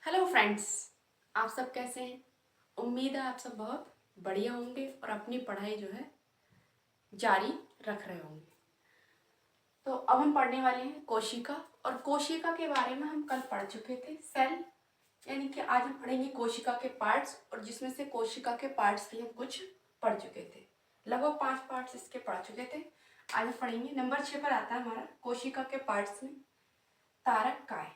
Hello friends, आप सब कैसे हैं। उम्मीद है आप सब बहुत बढ़िया होंगे और अपनी पढ़ाई जो है जारी रख रहे होंगे। तो अब हम पढ़ने वाले हैं कोशिका। और कोशिका के बारे में हम कल पढ़ चुके थे सेल, यानी कि आज हम पढ़ेंगे कोशिका के पार्ट्स, और जिसमें से कोशिका के पार्ट्स भी हम कुछ पढ़ चुके थे। लगभग 5 पार्ट्स इसके पढ़ चुके थे। आज हम पढ़ेंगे। नंबर 6 पर आता है हमारा कोशिका के पार्ट्स में तारक काय।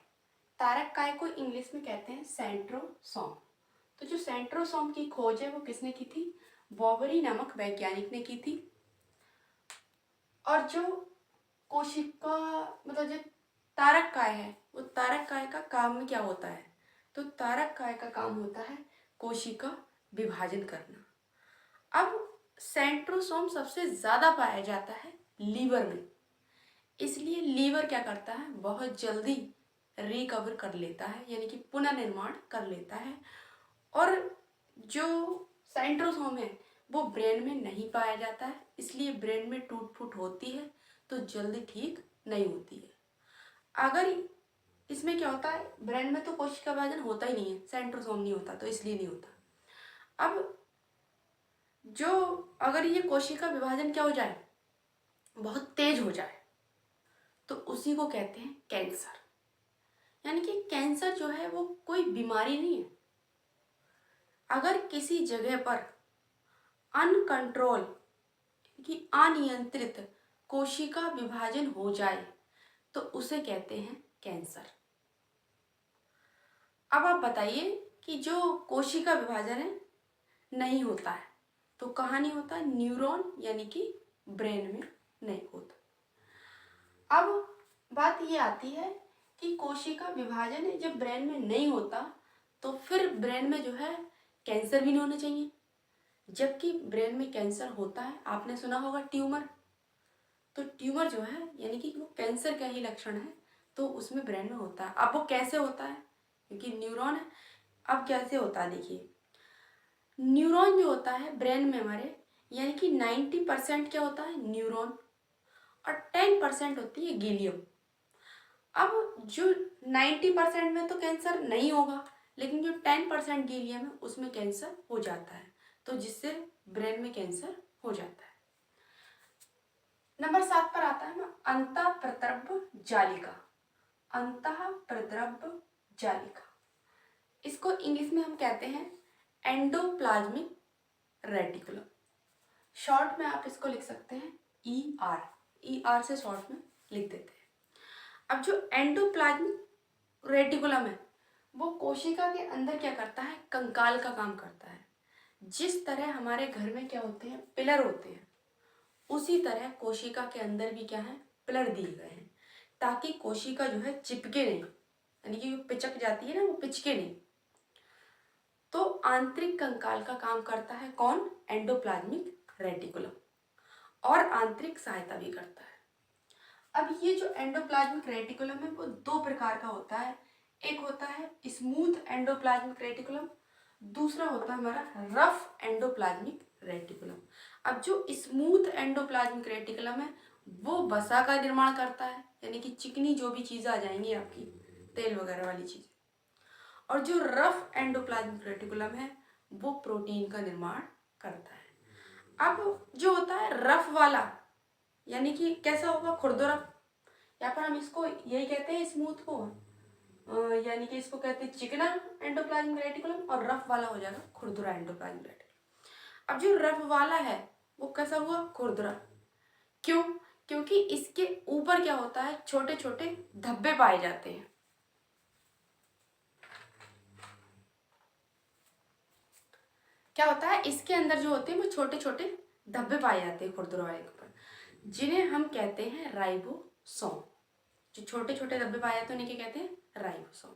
तारक काय को इंग्लिश में कहते हैं सेंट्रोसोम। तो जो सेंट्रोसोम की खोज है वो किसने की थी? बॉबरी नामक वैज्ञानिक ने की थी। और जो कोशिका मतलब जो तारक काय है, वो तारक काय का काम क्या होता है? तो तारक काय का काम होता है कोशिका विभाजन करना। अब सेंट्रोसोम सबसे ज्यादा पाया जाता है लीवर में, इसलिए लीवर क्या करता है, बहुत जल्दी रिकवर कर लेता है, यानी कि पुनर्निर्माण कर लेता है। और जो सेंट्रोसोम है वो ब्रेन में नहीं पाया जाता है, इसलिए ब्रेन में टूट फूट होती है तो जल्दी ठीक नहीं होती है। अगर इसमें क्या होता है, ब्रेन में तो कोशिका विभाजन होता ही नहीं है, सेंट्रोसोम नहीं होता तो इसलिए नहीं होता। अब जो अगर ये कोशिका विभाजन क्या हो जाए, बहुत तेज हो जाए, तो उसी को कहते हैं कैंसर। यानी कि कैंसर जो है वो कोई बीमारी नहीं है। अगर किसी जगह पर अनकंट्रोल कि अनियंत्रित कोशिका विभाजन हो जाए तो उसे कहते हैं कैंसर। अब आप बताइए कि जो कोशिका विभाजन है नहीं होता है तो कहाँ नहीं होता? न्यूरॉन यानी कि ब्रेन में नहीं होता। अब बात ये आती है कि कोशिका विभाजन है जब ब्रेन में नहीं होता तो फिर ब्रेन में जो है कैंसर भी नहीं होना चाहिए, जबकि ब्रेन में कैंसर होता है। आपने सुना होगा ट्यूमर, तो ट्यूमर जो है यानी कि वो कैंसर का ही लक्षण है, तो उसमें ब्रेन में होता है। अब वो कैसे होता है? क्योंकि न्यूरॉन है। अब कैसे होता है देखिए, न्यूरॉन जो होता है ब्रेन में हमारे, यानी कि 90% क्या होता है? न्यूरॉन, और 10% होती है गीलियम। अब जो 90% में तो कैंसर नहीं होगा, लेकिन जो 10% गीलियम है उसमें कैंसर हो जाता है, तो जिससे ब्रेन में कैंसर हो जाता है। नंबर 7 पर आता है अंतःप्रद्रव्य जालिका। अंतःप्रद्रव्य जालिका, इसको इंग्लिश में हम कहते हैं एंडोप्लाज्मिक रेटिकुलम। शॉर्ट में आप इसको लिख सकते हैं ER से शॉर्ट में लिख देते हैं। अब जो एंडोप्लाज्मिक रेटिकुलम है वो कोशिका के अंदर क्या करता है? कंकाल का काम करता है। जिस तरह हमारे घर में क्या होते हैं? पिलर होते हैं, उसी तरह कोशिका के अंदर भी क्या है? पिलर दिए गए हैं, ताकि कोशिका जो है चिपके नहीं, यानी कि पिचक जाती है ना, वो पिचके नहीं। तो आंतरिक कंकाल का काम करता है कौन? एंडोप्लाज्मिक रेटिकुलम, और आंतरिक सहायता भी करता है। अब ये जो एंडोप्लाज्मिक रेटिकुलम है वो 2 प्रकार का होता है। एक होता है स्मूथ एंडोप्लाज्मिक रेटिकुलम, दूसरा होता है हमारा रफ एंडोप्लाज्मिक रेटिकुलम। अब जो स्मूथ एंडोप्लाज्मिक रेटिकुलम है वो वसा का निर्माण करता है, यानी कि चिकनी जो भी चीज़ें आ जाएंगी आपकी, तेल वगैरह वाली चीज़। और जो रफ एंडोप्लाज्मिक रेटिकुलम है वो प्रोटीन का निर्माण करता है। अब जो होता है रफ वाला, यानी कि कैसा होगा? खुरदुरा, या फिर हम इसको यही कहते हैं स्मूथ को, यानी कि इसको कहते हैं चिकना एंडोप्लाज्मिक रेटिकुलम, और रफ वाला हो जाएगा खुरदुरा एंडोप्लाज्मिक रेटिकुलम। अब जो रफ वाला है वो कैसा हुआ? खुरदुरा। क्यों? क्योंकि इसके ऊपर क्या होता है? छोटे छोटे धब्बे पाए जाते हैं। क्या होता है इसके अंदर जो होते हैं वो छोटे छोटे धब्बे पाए जाते हैं खुरदुरा वाले के ऊपर, जिन्हें हम कहते हैं राइबोसोम। जो छोटे छोटे धब्बे पाए जाते हैं उन्हें क्या कहते हैं? राइबोसोम।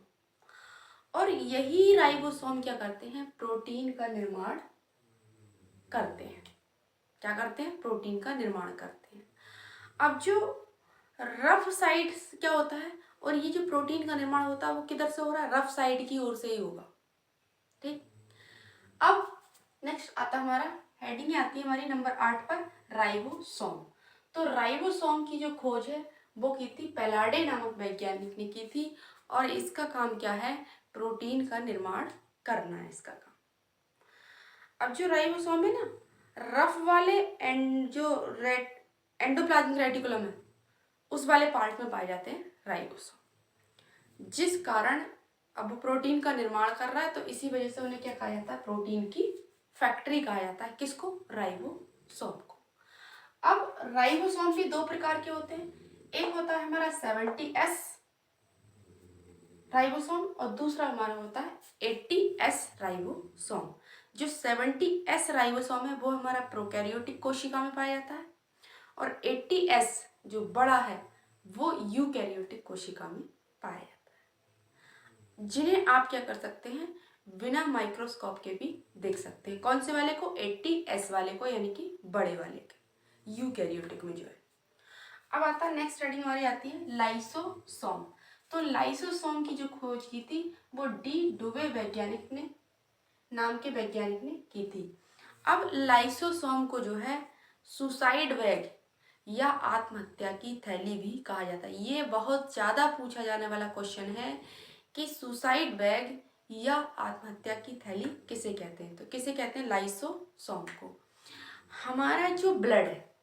और यही राइबोसोम क्या करते हैं? प्रोटीन का निर्माण करते हैं। क्या करते हैं? प्रोटीन का निर्माण करते हैं। अब जो रफ साइड क्या होता है, और ये जो प्रोटीन का निर्माण होता है वो किधर से हो रहा है? रफ साइड की ओर से ही होगा। ठीक। अब नेक्स्ट आता है हमारा, हेडिंग आती है हमारी नंबर 8 पर, राइबोसोम। तो राइबोसोम की जो खोज है वो की थी पेलाडे नामक वैज्ञानिक ने की थी, और इसका काम क्या है? प्रोटीन का निर्माण करना है इसका काम। अब जो राइबोसोम है ना, रफ वाले एंडोप्लाज्मिक रेटिकुलम है उस वाले पार्ट में पाए जाते हैं राइबोसोम, जिस कारण अब प्रोटीन का निर्माण कर रहा है, तो इसी वजह से उन्हें क्या कहा जाता है, प्रोटीन की फैक्ट्री कहा जाता है। किसको? राइबोसोम को। अब राइबोसोम भी दो प्रकार के होते हैं, एक होता है हमारा 70S राइबोसोम और दूसरा हमारा होता है 80S राइबोसोम। जो 70S राइबोसोम है वो हमारा प्रोकैरियोटिक कोशिका में पाया जाता है और 80S जो बड़ा है वो यूकैरियोटिक कोशिका में पाया जाता है, जिन्हें आप क्या कर सकते हैं, बिना माइक्रोस्कोप के भी देख सकते हैं। कौन से वाले को? 80S वाले को, यानी कि बड़े वाले के, यूकैरियोटिक में जो है। अब आता है नेक्स्ट हेडिंग हमारी आती है लाइसोसोम। तो लाइसोसोम की जो खोज की थी वो डी डुवे वैज्ञानिक ने, नाम के वैज्ञानिक ने की थी। अब लाइसोसोम को जो है सुसाइड बैग या आत्महत्या की थैली भी कहा जाता है। ये बहुत ज़्यादा पूछा जाने वाला क्वेश्चन है कि सुसाइड बैग या आत्महत्या की थैली किसे कहते हैं? तो किसे कहते हैं? लाइसोसोम को। हमारा जो ब्लड है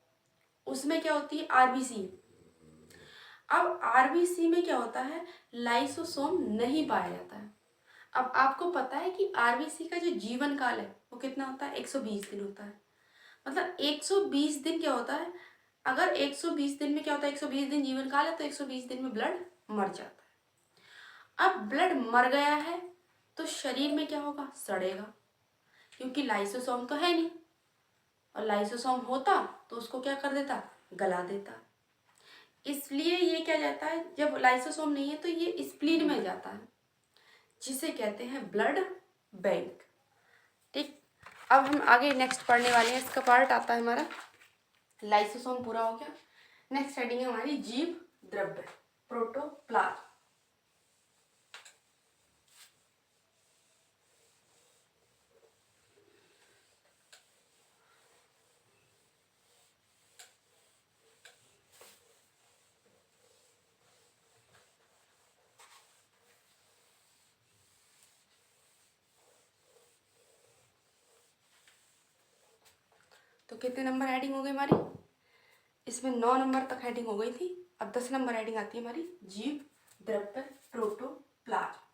उसमें क्या होती है? आरबीसी। अब आरबीसी में क्या होता है? लाइसोसोम नहीं पाया जाता है। अब आपको पता है कि आरबीसी का जो जीवन काल है वो कितना होता है? 120 दिन होता है। मतलब 120 दिन क्या होता है, अगर 120 दिन में क्या होता है, 120 दिन जीवन काल है तो 120 दिन में ब्लड मर जाता है। अब ब्लड मर गया है तो शरीर में क्या होगा? सड़ेगा, क्योंकि लाइसोसोम तो है नहीं, और लाइसोसोम होता तो उसको क्या कर देता? गला देता। इसलिए ये क्या जाता है, जब लाइसोसोम नहीं है तो ये स्प्लीन में जाता है, जिसे कहते हैं ब्लड बैंक। ठीक, अब हम आगे नेक्स्ट पढ़ने वाले हैं। इसका पार्ट आता है हमारा, लाइसोसोम पूरा हो गया। नेक्स्ट हेडिंग है हमारी जीव द्रव्य, प्रोटोप्लाज्म। तो कितने नंबर हेडिंग हो गई हमारी? इसमें 9 नंबर तक हेडिंग हो गई थी। अब 10 नंबर हेडिंग आती है हमारी जीव द्रव्य प्रोटोप्लाज्म।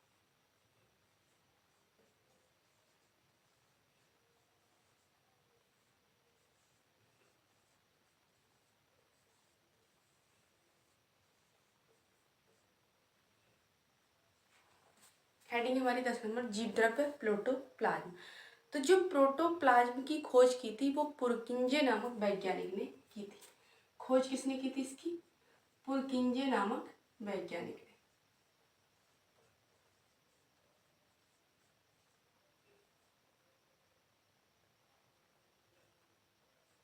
हेडिंग हमारी 10 नंबर, जीव द्रव्य प्रोटोप्लाज्म। तो जो प्रोटोप्लाज्म की खोज की थी वो पुरकिंजे नामक वैज्ञानिक ने की थी। खोज किसने की थी इसकी? पुरकिंजे नामक वैज्ञानिक ने।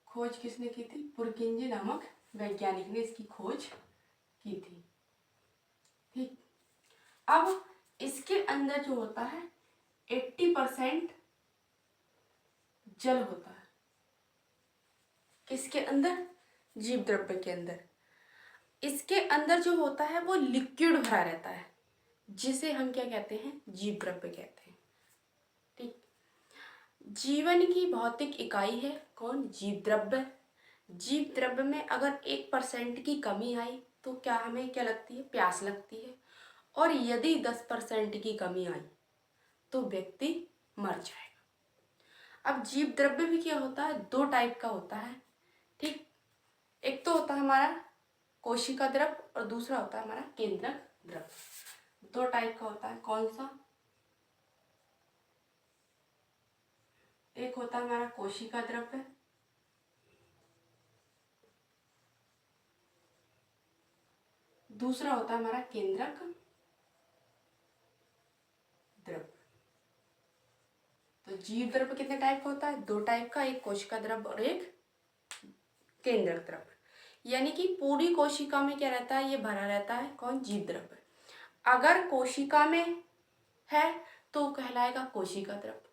खोज किसने की थी? पुरकिंजे नामक वैज्ञानिक ने इसकी खोज की थी। ठीक, अब इसके अंदर जो होता है 80% जल होता है। किसके अंदर? जीव द्रव्य के अंदर। इसके अंदर जो होता है वो लिक्विड भरा रहता है, जिसे हम क्या कहते हैं? जीव द्रव्य कहते हैं। ठीक, जीवन की भौतिक इकाई है कौन? जीव द्रव्य। जीव द्रव्य में अगर 1% की कमी आई तो क्या हमें क्या लगती है? प्यास लगती है। और यदि 10% की कमी आई तो व्यक्ति मर जाएगा। अब जीव द्रव्य भी क्या होता है? दो टाइप का होता है। ठीक, एक तो होता है हमारा कोशिका द्रव और दूसरा होता है हमारा केंद्रक द्रव। दो टाइप का होता है। कौन सा? एक होता है हमारा कोशिका द्रव्य, दूसरा होता है हमारा केंद्रक द्रव्य। तो जीव द्रव्य कितने टाइप का होता है? दो टाइप का, एक कोशिका द्रव्य और एक केंद्रक द्रव्य। यानी कि पूरी कोशिका में क्या रहता है? ये भरा रहता है। कौन? जीव द्रव्य। अगर कोशिका में है तो कहलाएगा कोशिका द्रव्य,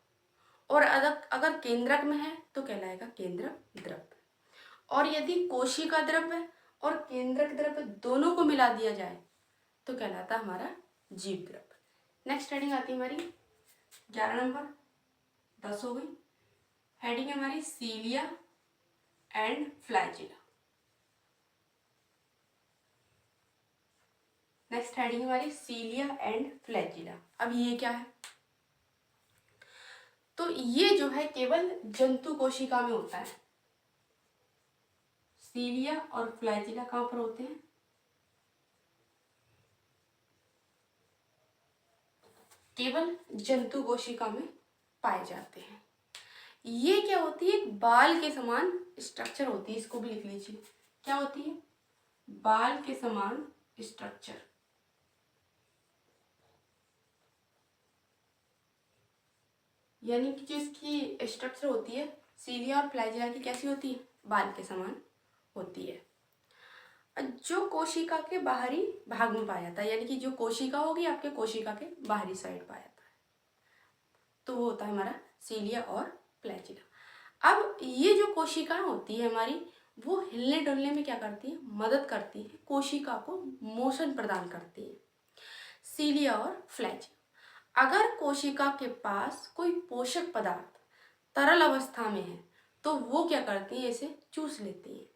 और अगर केंद्रक में है तो कहलाएगा केंद्रक द्रव्य। और यदि कोशिका द्रव्य और केंद्रक द्रव्य दोनों को मिला दिया जाए तो कहलाता हमारा जीव द्रव्य। नेक्स्ट हेडिंग आती है हमारी 11 नंबर, 10 हो गई। हेडिंग है हमारी cilia and flagella. Next heading हमारी सीलिया एंड फ्लैजिला। अब ये क्या है? तो ये जो है केवल जंतु कोशिका में होता है। सीलिया और फ्लैजिला कहाँ पर होते हैं? केवल जंतु कोशिका में पाए जाते हैं। ये क्या होती है? बाल के समान स्ट्रक्चर होती है, इसको भी लिख लीजिए। क्या होती है? बाल के समान स्ट्रक्चर। यानी कि जो इसकी स्ट्रक्चर होती है सीलिया और फ्लैजिला की, कैसी होती है? बाल के समान होती है। जो कोशिका के बाहरी भाग में पाया जाता है, यानी कि जो कोशिका होगी आपके कोशिका के बाहरी साइड पाया जाता है, तो वो होता है हमारा सीलिया और फ्लैजिला। अब ये जो कोशिकाएं होती है हमारी, वो हिलने डुलने में क्या करती है? मदद करती है, कोशिका को मोशन प्रदान करती है, सीलिया और फ्लैजिला। अगर कोशिका के पास कोई पोषक पदार्थ तरल अवस्था में है तो वो क्या करती है? इसे चूस लेती है।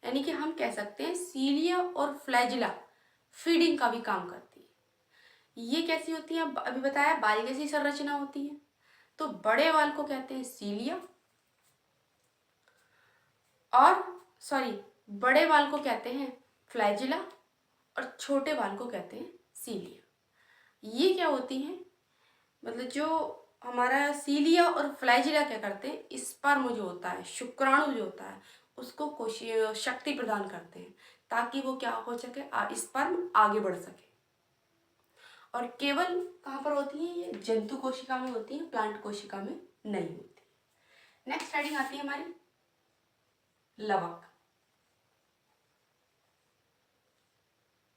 यानी कि हम कह सकते हैं सीलिया और फ्लैजिला फीडिंग का भी काम करती है। ये कैसी होती है? अभी बताया, बाल जैसी संरचना होती है। तो बड़े वाल को कहते हैं सीलिया, और बड़े वाल को कहते हैं फ्लैजिला, और छोटे वाल को कहते हैं सीलिया। ये क्या होती है? मतलब जो हमारा सीलिया और फ्लैजिला क्या करते हैं? स्पर्म जो होता है, शुक्राणु जो होता है, उसको शक्ति प्रदान करते हैं ताकि वो क्या हो सके? स्पर्म आगे बढ़ सके। और केवल कहाँ पर होती है? ये जंतु कोशिका में होती है, प्लांट कोशिका में नहीं होती। नेक्स्ट हेडिंग आती है हमारी लवक।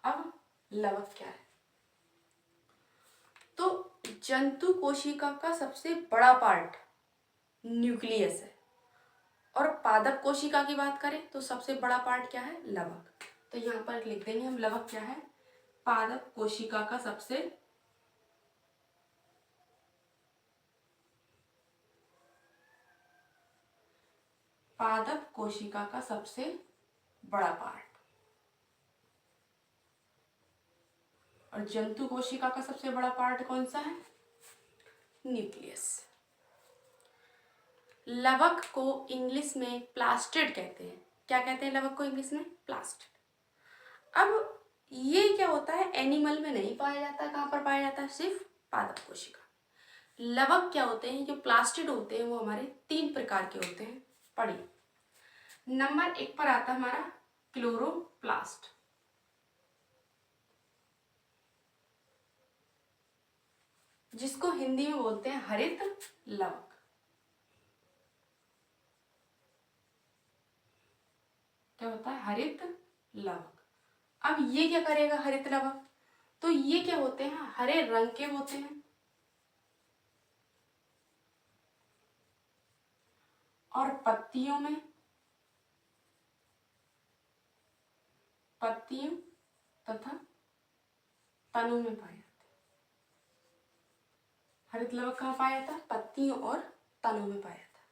अब लवक क्या है? तो जंतु कोशिका का सबसे बड़ा पार्ट न्यूक्लियस है, और पादप कोशिका की बात करें तो सबसे बड़ा पार्ट क्या है? लवक। तो यहाँ पर लिख देंगे हम लवक क्या है? पादप कोशिका का सबसे बड़ा पार्ट। और जंतु कोशिका का सबसे बड़ा पार्ट कौन सा है? न्यूक्लियस। लवक को इंग्लिश में प्लास्टिड कहते हैं। क्या कहते हैं लवक को इंग्लिश में? प्लास्टिड। अब ये क्या होता है? एनिमल में नहीं पाया जाता। कहाँ पर पाया जाता है? सिर्फ पादप कोशिका। लवक क्या होते हैं? जो प्लास्टिड होते हैं वो हमारे 3 प्रकार के होते हैं। पढ़िए। नंबर 1 पर आता है हमारा क्लोरोप्लास्ट, जिसको हिंदी में बोलते हैं हरित लवक। क्या होता है? हरित लवक। अब ये क्या करेगा हरित लवक? तो ये क्या होते हैं? हरे रंग के होते हैं, और पत्तियों तथा तनों में पाए जाते हैं। हरित लवक कहाँ पाया जाता है? पत्तियों और तनों में पाया जाता है।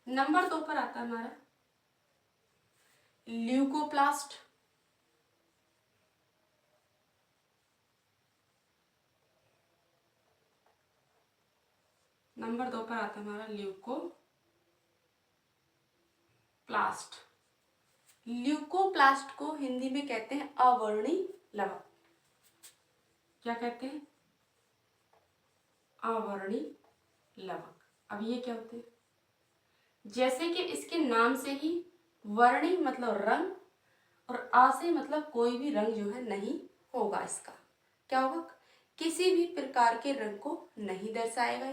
नंबर 2 पर आता है हमारा ल्यूकोप्लास्ट, नंबर 2 पर आता है हमारा ल्यूकोप्लास्ट। ल्यूकोप्लास्ट को हिंदी में कहते हैं अवर्णी लवक। क्या कहते हैं? अवर्णी लवक। अब ये क्या होते हैं? जैसे कि इसके नाम से ही वर्णी मतलब रंग, और आ से मतलब कोई भी रंग जो है नहीं होगा इसका। क्या होगा? किसी भी प्रकार के रंग को नहीं दर्शाएगा।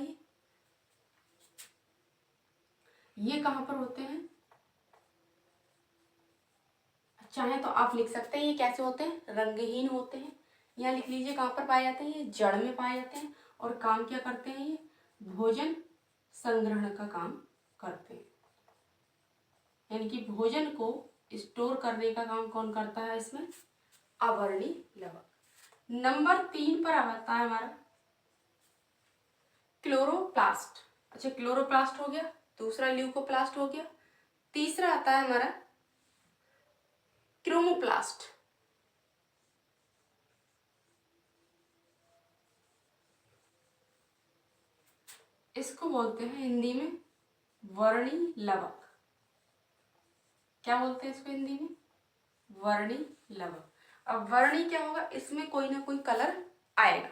ये कहाँ पर होते हैं? चाहे तो आप लिख सकते हैं ये कैसे होते हैं? रंगहीन होते हैं। यहाँ लिख लीजिए कहाँ पर पाए जाते हैं? ये जड़ में पाए जाते हैं। और काम क्या करते हैं? ये भोजन संग्रहण का काम करते हैं। यानी कि भोजन को स्टोर करने का काम कौन करता है इसमें? अवर्णी लवक। नंबर 3 पर आता है हमारा क्लोरोप्लास्ट। अच्छा, क्लोरोप्लास्ट हो गया, दूसरा ल्यूकोप्लास्ट हो गया, तीसरा आता है हमारा क्रोमोप्लास्ट। इसको बोलते हैं हिंदी में वर्णी लवक। क्या बोलते हैं इसको हिंदी में? वर्णी लवक। अब वर्णी क्या होगा, इसमें कोई ना कोई कलर आएगा।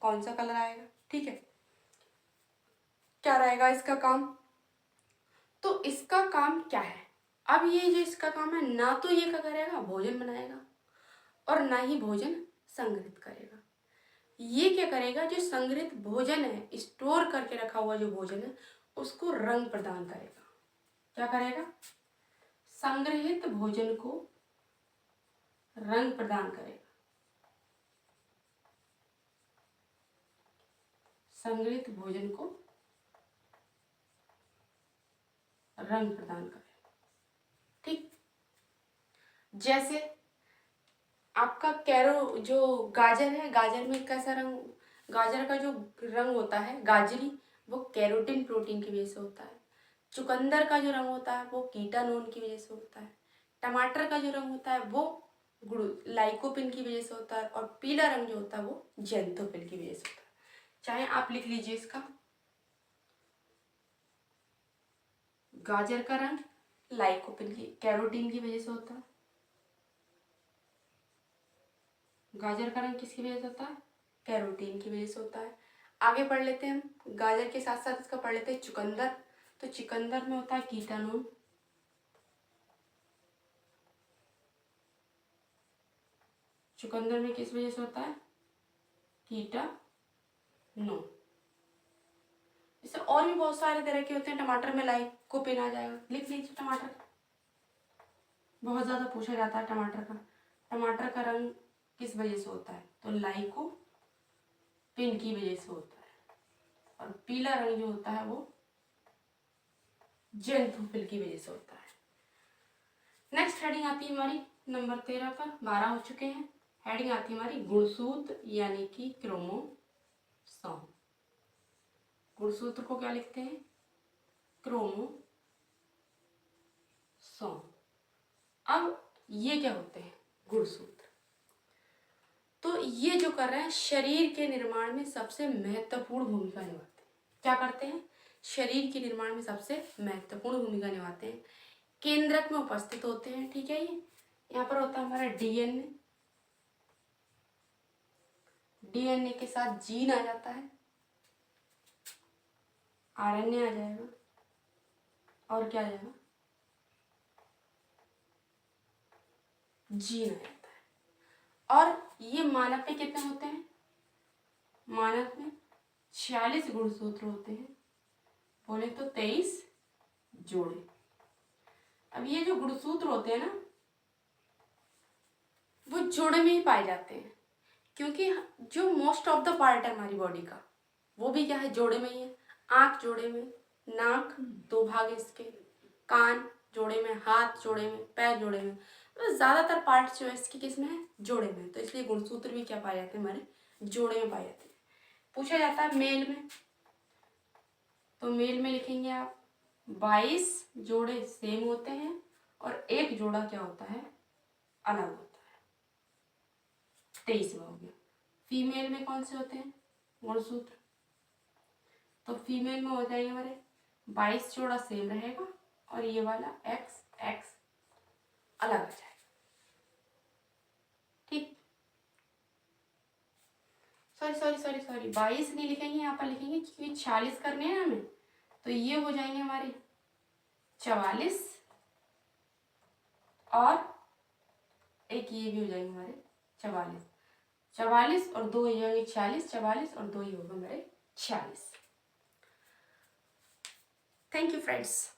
कौन सा कलर आएगा? ठीक है, क्या रहेगा इसका काम? तो इसका काम क्या है? अब ये जो इसका काम है, ना तो ये क्या करेगा, भोजन बनाएगा, और ना ही भोजन संग्रहित करेगा। ये क्या करेगा, जो संग्रहित भोजन है, स्टोर करके रखा हुआ जो भोजन है, उसको रंग प्रदान करेगा। क्या करेगा? संग्रहित भोजन को रंग प्रदान करेगा। संग्रहित भोजन को रंग प्रदान करेगा। ठीक, जैसे आपका कैरो जो गाजर है, गाजर में कैसा रंग, गाजर का जो रंग होता है गाजरी, वो कैरोटीन प्रोटीन की वजह से होता है। चुकंदर का जो रंग होता है वो कीटानोन की वजह से होता है। टमाटर का जो रंग होता है वो लाइकोपिन की वजह से होता है, और पीला रंग जो होता है वो जेंथोपिन की वजह से होता है। चाहे आप लिख लीजिए इसका, गाजर का रंग लाइकोपिन की कैरोटीन की वजह से होता है। गाजर का रंग किसकी वजह से होता है? कैरोटीन की वजह से होता है। आगे पढ़ लेते हैं हम, गाजर के साथ साथ इसका पढ़ लेते हैं चुकंदर। तो चुकंदर में होता है कीटानून। चुकंदर में किस वजह से होता है? कीटानून। इससे और भी बहुत सारे तरह के होते हैं। टमाटर में लाइकोपिन आ जाएगा, लिख लीजिए टमाटर। बहुत ज्यादा पूछा जाता है टमाटर का। टमाटर का रंग किस वजह से होता है? तो लाइकोपिन की वजह से होता है। और पीला रंग जो होता है वो जेंथोफिल की वजह से होता है। नेक्स्ट हेडिंग आती है हमारी नंबर 13 पर, 12 हो चुके हैं। हेडिंग आती है हमारी गुणसूत्र यानी कि क्रोमोसोम। गुणसूत्र को क्या लिखते हैं? क्रोमोसोम। अब ये क्या होते हैं गुणसूत्र? तो ये जो कर रहे हैं, शरीर के निर्माण में सबसे महत्वपूर्ण भूमिका निभाते हैं। क्या करते हैं? शरीर के निर्माण में सबसे महत्वपूर्ण भूमिका निभाते हैं। केंद्रक में उपस्थित होते हैं। ठीक है, ये यहाँ पर होता है हमारा डीएनए। डीएनए के साथ जीन आ जाता है, आरएनए आ जाएगा, और क्या आ जाएगा? जीन आ जाता है। और ये मानव पे कितने होते हैं? मानव में 46 गुणसूत्र होते हैं, बोले तो 23 जोड़े। अब ये जो गुणसूत्र होते हैं ना, वो जोड़े में ही पाए जाते हैं, क्योंकि जो मोस्ट ऑफ द पार्ट है हमारी बॉडी का, वो भी क्या है? जोड़े में ही है। आंख जोड़े में, नाक 2 भाग इसके, कान जोड़े में, हाथ जोड़े में, पैर जोड़े में, तो ज्यादातर पार्ट जो है इसके किस में है? जोड़े में। तो इसलिए गुणसूत्र भी क्या पाए जाते हैं? हमारे जोड़े में पाए जाते हैं। पूछा जाता है मेल में, तो मेल में लिखेंगे आप 22 जोड़े सेम होते हैं, और एक जोड़ा क्या होता है? अलग होता है। 23 हो गया। फीमेल में कौन से होते हैं गुणसूत्र? तो फीमेल में हो जाएंगे हमारे 22 जोड़ा सेम रहेगा, और ये वाला एक्स एक्स अलग आ जाएगा। ठीक, सॉरी सॉरी सॉरी सॉरी 22 नहीं लिखेंगे, यहाँ पर लिखेंगे क्योंकि 46 करने हैं हमें, तो ये हो जाएंगे हमारे 44, और एक ये भी हो जाएंगे हमारे 44। 44 और 2 हो जाएंगे 46, 44 और 2 ही होगा हमारे 46। Thank you friends.